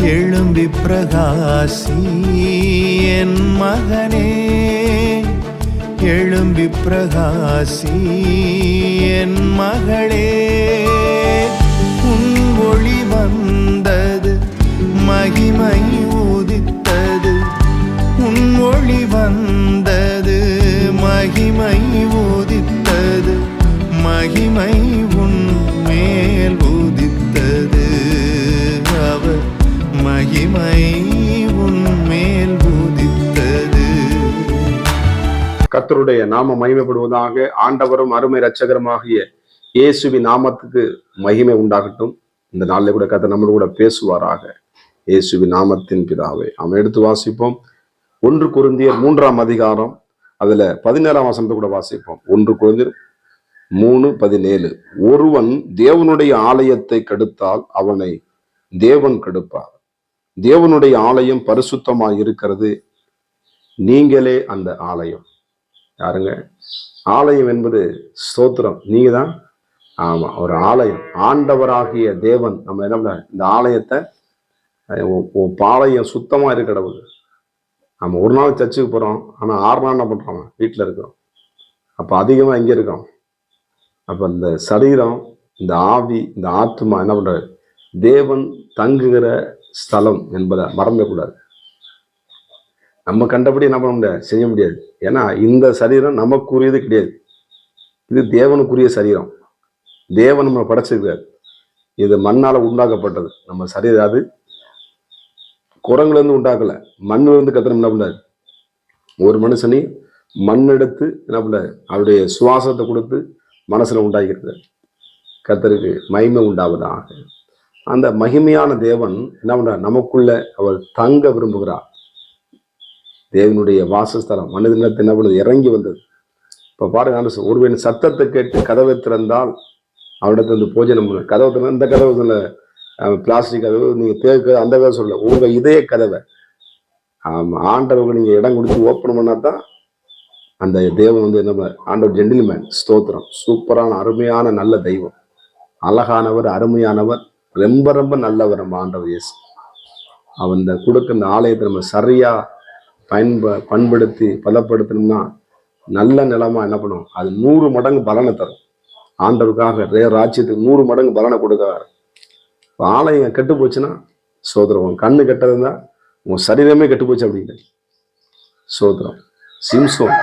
எழும்பி பிரகாசி என் மகனே, எழும்பி பிரகாசி என் மகளே. உன் ஒளி வந்தது, மகிமை உதித்தது. உன் ஒளி வந்தது, மகிமை உதித்தது. மகிமை உன் மேல் உதித்தது. அவர் மகிமை உன் மேல் உதித்தது. கர்த்தருடைய நாம மகிமைப்படுவதாக. ஆண்டவரும் அருமை இரட்சகருமாகிய இயேசுவின் நாமத்துக்கு மகிமை உண்டாகட்டும். இந்த நாளில் கூட கர்த்தர் நம்மளோட கூட பேசுவாராக. இயேசுவின் நாமத்தின் பிதாவே. அவன் எடுத்து வாசிப்போம். 1 கொரிந்தியர் 3ஆம் அதிகாரம், அதுல 17ஆம் வசனத்தை கூட வாசிப்போம். 1 கொரிந்தியர் 3:17. ஒருவன் தேவனுடைய ஆலயத்தை கெடுத்தால் அவனை தேவன் கெடுப்பார். தேவனுடைய ஆலயம் பரிசுத்தமாய் இருக்கிறது, நீங்களே அந்த ஆலயம். யாருங்க? ஆலயம் என்பது ஸ்தோத்திரம், நீங்க தான். ஆமா, ஒரு ஆலயம். ஆண்டவராகிய தேவன் நம்ம என்ன, இந்த ஆலயத்தை பாளையம் சுத்தமா இருக்கிறது. நம்ம ஒரு நாள் சர்ச்சுக்கு போறோம், ஆனா 6 நாள் என்ன பண்றோம்? வீட்டுல இருக்கிறோம். அப்ப அதிகமா எங்க இருக்கோம்? அப்ப இந்த சரீரம், இந்த ஆவி, இந்த ஆத்மா என்ன பண்றது? தேவன் தங்குகிற ஸ்தலம் என்பதை மறந்துடக்கூடாது. நம்ம கண்டபடி என்ன பண்ண முடியாது, செய்ய முடியாது. ஏன்னா இந்த சரீரம் நமக்குரியது கிடையாது. இது தேவனுக்குரிய சரீரம். தேவன் நம்ம படைச்சிருக்காரு. இது மண்ணால உண்டாக்கப்பட்டது நம்ம சரீரம். அது குரங்குல இருந்து உண்டாக்கல, மண்ணுல இருந்து கத்திரம் என்ன பண்ணாரு? ஒரு மனுஷனை மண் எடுத்து என்ன பண்ணாரு? அவருடைய சுவாசத்தை கொடுத்து மனசுல உண்டாகிறது. கர்த்தருக்கு மகிமை உண்டாவதாக. அந்த மகிமையான தேவன் என்ன பண்றார்? நமக்குள்ள அவர் தங்க விரும்புகிறார். தேவனுடைய வாசஸ்தலம் மனிதனத்தை என்ன பண்ணுது? இறங்கி வந்தது. இப்ப பாருங்க, ஒருவன் சத்தத்தை கேட்டு கதவை திறந்தால் அவரிடத்துல வந்து போஜனம் பண்ண. கதவை திறந்த இந்த கதவுல பிளாஸ்டிக் கதவு, நீங்க தேக்க அந்த கதவை சொல்ல, உங்க இதய கதவை ஆண்டவர்கள் நீங்க இடம் கொடுத்து ஓப்பன் பண்ணாதான் அந்த தேவன் வந்து என்ன, ஆண்டவர் ஜென்டில்மேன். ஸ்தோத்திரம். சூப்பரான அருமையான நல்ல தெய்வம், அழகானவர், அருமையானவர், ரொம்ப ரொம்ப நல்லவர் நம்ம ஆண்டவர் இயேசு. அவன் இந்த கொடுக்க இந்த ஆலயத்தை நம்ம சரியா பண்படுத்தி பலப்படுத்தணும்னா நல்ல நிலமா என்ன பண்ணும்? அது 100 மடங்கு பலனை தரும். ஆண்டவருக்காக ராஜ்யத்துக்கு 100 மடங்கு பலனை கொடுக்கிறார். ஆலயம் கெட்டு போச்சுன்னா சோதரம். உன் கண்ணு கெட்டதுன்னா உன் சரீரமே கெட்டு போச்சு அப்படின்னு சோதரம். சிம்சோன்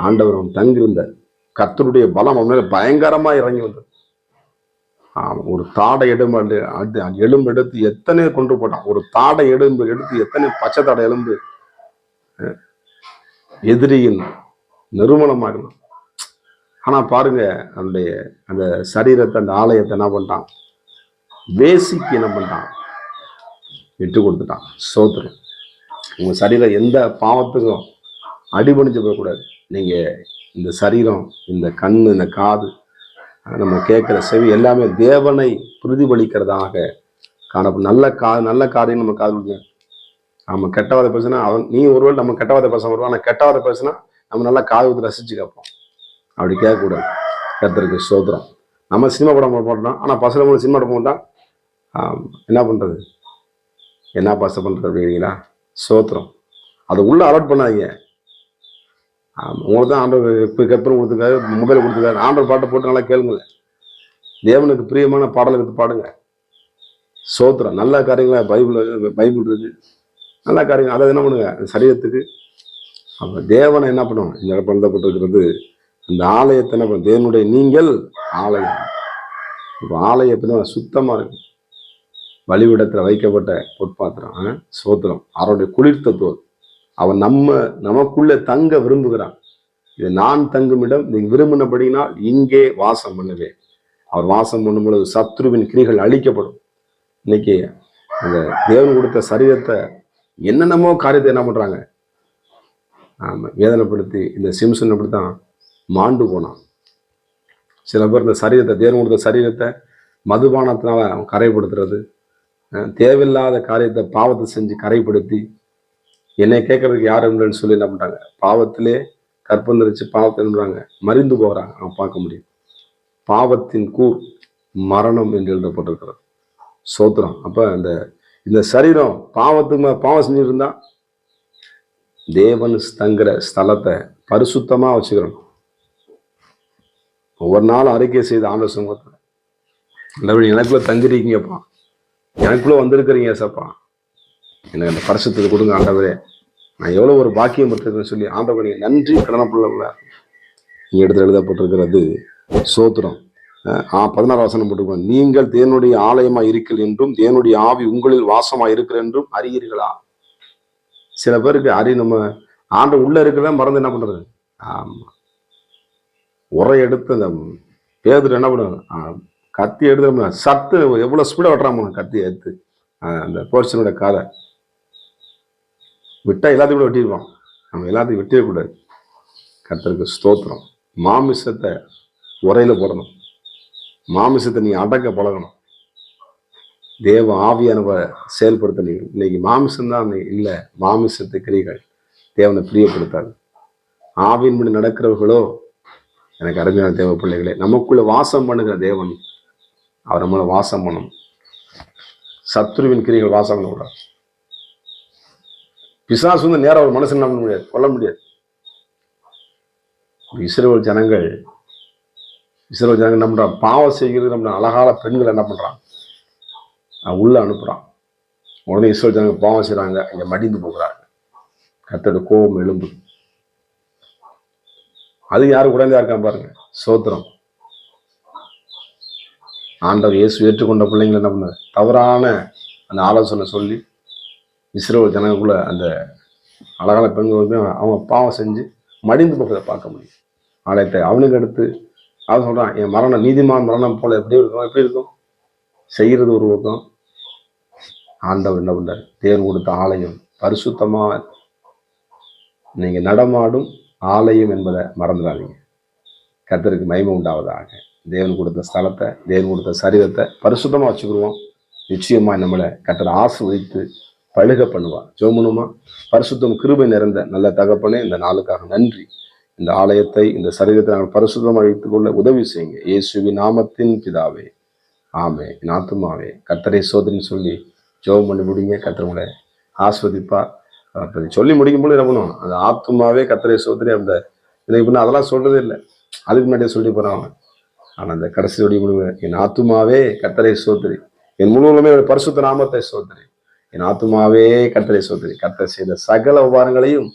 ஆண்டவர் அவன் தங்கியிருந்த கர்த்தருடைய பலம் அவன் மேல பயங்கரமா இறங்கி வந்தது. ஒரு தாடை எலும்பு எடுத்து எத்தனை கொண்டு போட்டான். ஒரு தாடை எலும்பு எடுத்து எத்தனை பச்சை தாடை எலும்பு எதிரியின் நிறுவனமாகணும். ஆனா பாருங்க, அவனுடைய அந்த சரீரத்தை, அந்த ஆலயத்தை என்ன பண்ணிட்டான்? வேசிக்கு என்ன பண்ணிட்டான்? விட்டு கொடுத்துட்டான். சோதரம். உங்க சரீரம் எந்த பாவத்துக்கும் அடிபணிச்சு போகக்கூடாது. நீங்க இந்த சரீரம், இந்த கண்ணு, இந்த காது, நம்ம கேட்கிற செவி எல்லாமே தேவனை பிரதிபலிக்கிறதாக காணப்படும். நல்ல காரியம் நம்ம காது. நம்ம கெட்டவாத பேசினா நீ ஒருவேளை நம்ம கெட்டவாத பேச வருவோம். ஆனால் கெட்டவாத பேசினா நம்ம நல்லா காது ஊற்றி ரசிச்சு கேட்போம். அப்படி கேட்கக்கூடாது. கர்த்தருக்கு ஸ்தோத்திரம். நம்ம சினிமா படம் போட்டோம், ஆனால் பசங்க சினிமா படம் போட்டா என்ன பண்றது? என்ன பாச பண்றது அப்படிங்கிறீங்களா? ஸ்தோத்திரம். அதை உள்ள அலர்ட் பண்ணாதீங்க. உங்களுக்கு தான் ஆண்டவர் கற்பனை கொடுத்துருக்காரு, மொபைல் கொடுத்துருக்காரு. ஆண்டவர் பாட்டை போட்டு நல்லா கேளுங்க. தேவனுக்கு பிரியமான பாடலை எடுத்து பாடுங்க. ஸ்தோத்திரம். நல்ல காரியங்களா பைபிள் இருக்கு, நல்ல காரியங்கள். அதை என்ன பண்ணுங்க? சரீரத்துக்கு அப்ப தேவனை என்ன பண்ணுவோம்? இந்த பந்தப்பட்டிருக்கிறது அந்த ஆலயத்தை என்ன பண்ணும்? தேவனுடைய நீங்கள் ஆலயம். இப்போ ஆலயத்தின சுத்தமா இருக்கு. வழிவிடத்துல வைக்கப்பட்ட பொற்பாத்திரம். ஸ்தோத்திரம். அவருடைய குளிர்த்த தோல். அவன் நமக்குள்ள தங்க விரும்புகிறான். இது நான் தங்கும் இடம், நீங்க விரும்பினபடினால் இங்கே வாசம் பண்ணுவேன். அவர் வாசம் பண்ணும் பொழுது சத்ருவின் கிரிகள் அழிக்கப்படும். இன்னைக்கு அந்த தேவன் கொடுத்த சரீரத்தை என்னென்னமோ காரியத்தை என்ன பண்றாங்க? வேதனைப்படுத்தி இந்த சிம்சன் அப்படித்தான் மாண்டு போனான். சில பேர் இந்த சரீரத்தை, தேவன் கொடுத்த சரீரத்தை மதுபானத்தினால கரைப்படுத்துறது, தேவையில்லாத காரியத்தை பாவத்தை செஞ்சு கரைப்படுத்தி என்னை கேட்கறதுக்கு யாரும் இல்லைன்னு சொல்லி என்ன பண்றாங்க? பாவத்திலே கற்பந்தரிச்சு பாவத்தின்றாங்க, மறிந்து போகிறாங்க. அவன் பார்க்க முடியும். பாவத்தின் கூர் மரணம் என்று எழுதப்பட்டிருக்கிறது. சோத்திரம். அப்ப அந்த இந்த சரீரம் பாவத்துக்கு பாவம் செஞ்சுட்டு இருந்தா தேவன் தங்குற ஸ்தலத்தை பரிசுத்தமா வச்சுக்கிறோம். ஒவ்வொரு நாளும் அறிக்கை செய்த ஆண்டவர் சமூகத்துல, நல்லபடி எனக்குள்ள தங்கிருக்கீங்கப்பா, எனக்குள்ள வந்திருக்கிறீங்க ஏசப்பா, எனக்கு அந்த பரிசுத்தத்தை கொடுங்க ஆண்டவரே, நான் எவ்வளவு ஒரு பாக்கியம் பெற்றிருக்கேன்னு சொல்லி ஆண்டவர் நீங்க நன்றி கடனப்புள்ள இங்க இடத்துல எழுதப்பட்டிருக்கிறது. சோத்திரம். 16 வசனம் போட்டுக்கோங்க. நீங்கள் தேவனுடைய ஆலயமா இருக்கிறீர்கள் என்றும் தேவனுடைய ஆவி உங்களில் வாசமா இருக்கிற என்றும் அறியீர்களா. சில பேருக்கு நம்ம ஆண்டு உள்ள இருக்கிறத மறந்து என்ன பண்றது? ஆமா, உரை எடுத்து அந்த பேதர் என்ன பண்ணுவாங்க, கத்தி எடுத்து சத்து எவ்வளவு ஸ்பீடா வெட்டுறாம கத்தி எடுத்து அந்த போர்ஷனோட காதை விட்டா எல்லாத்தையும் கூட வெட்டிடுவான். நம்ம எல்லாத்தையும் வெட்டிடக்கூடாது. கர்த்தருக்கு ஸ்தோத்திரம். மாமிசத்தை உரையில போடணும். மாமிசத்தை நீ அடக்க பழகணும். தேவ ஆவியானவ செயல்படுத்த நீ இன்னைக்கு மாமிசம்தான் இல்லை. மாமிசத்தை கிரிகள் தேவனை பிரியப்படுத்தாது. ஆவியின்படி நடக்கிறவர்களோ எனக்கு அருமையான தேவ பிள்ளைகளே, நமக்குள்ள வாசம் பண்ணுகிற தேவன் அவர் நம்மள வாசம் பண்ணணும். சத்துருவின் கிரிகள் வாசம் பண்ணக்கூடாது. பிசாசு வந்து நேரம் ஒரு மனுஷன் நம்ப முடியாது, கொல்ல முடியாது. இஸ்ரவேல் ஜனங்கள் என்ன பண்றான், பாவம் செய்கிறது நம்ம அழகான பெண்கள் என்ன பண்றான், உள்ள அனுப்புறான். உடனே இஸ்ரவேல் ஜனங்கள் பாவம் செய்யறாங்க, இங்க மடிந்து போகிறாங்க. கர்த்தருடைய கோபம் எழும்பு. அது யாரு குழந்தையா இருக்கான் பாருங்க. சோத்திரம். ஆண்டவர் இயேசு ஏற்றுக்கொண்ட பிள்ளைங்களை என்ன பண்ண தவறான அந்த ஆலோசனை சொல்லி இஸ்ரவேல் ஜனங்களுக்குள்ள அந்த அழகான பெண்கள் வந்து அவங்க பாவம் செஞ்சு மடிந்து போகிறத பார்க்க முடியும். ஆலயத்தை அவனுக்கு எடுத்து அவன் சொல்றான், என் மரணம் நீதிமான் மரணம் போல எப்படி இருக்கும் செய்யறது ஒரு பக்கம். ஆண்டவர் என்ன பண்றாரு, தேவன் கொடுத்த ஆலயம் பரிசுத்தமா நீங்க நடமாடும் ஆலயம் என்பதை மறந்துடாதீங்க. கர்த்தருக்கு மகிமை உண்டாவதாக. தேவன் கொடுத்த ஸ்தலத்தை, தேவன் கொடுத்த சரீரத்தை பரிசுத்தமா வச்சுக்கிடுவோம். நிச்சயமா நம்மளை கர்த்தர் ஆசீர்வதித்து பழுக பண்ணுவார். ஜெபமுமா. பரிசுத்தம் கிருபை நிறைந்த நல்ல தகப்பனே, இந்த நாளுக்காக நன்றி. இந்த ஆலயத்தை, இந்த சரீரத்தை நாங்கள் பரிசுத்தமாக வைத்துக் கொள்ள உதவி செய்யுங்க. இயேசுவின் நாமத்தின் பிதாவே, ஆமே. என் ஆத்துமாவே கர்த்தரை சோதரின்னு சொல்லி ஜெபம் பண்ணி முடிங்க. கர்த்தர் உங்களை ஆஸ்வதிப்பார். சொல்லி முடிக்கும் போது என்ன பண்ணுவோம், அந்த ஆத்துமாவே கர்த்தரை சோதரி. அந்த இன்னைக்கு அதெல்லாம் சொல்றதே இல்லை, அதுக்கு முன்னாடியே சொல்லி போறாங்க. ஆனா அந்த கடைசியோடைய முடிவு, என் ஆத்துமாவே கர்த்தரை சோதரி, என் முழுவதுமே பரிசுத்த நாமத்தை சோதரி, என் ஆத்துமாவே கர்த்தரை சோதரி. கர்த்தர் செய்த சகல உபகாரங்களையும்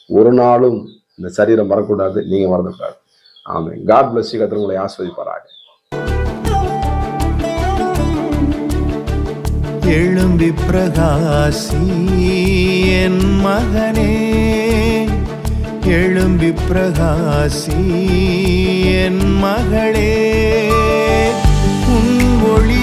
ஒரு நாளும் இந்த சரீரம் வரக்கூடாது, நீங்க மறந்துக்கூடாது. ஆமே. God bless you. கர்த்தர் உங்களை ஆஸ்வதிப்பாராக. எழும்பி பிரகாசி என் மகனே, எழும்பி பிரகாசி என் மகளே, உன் ஒளி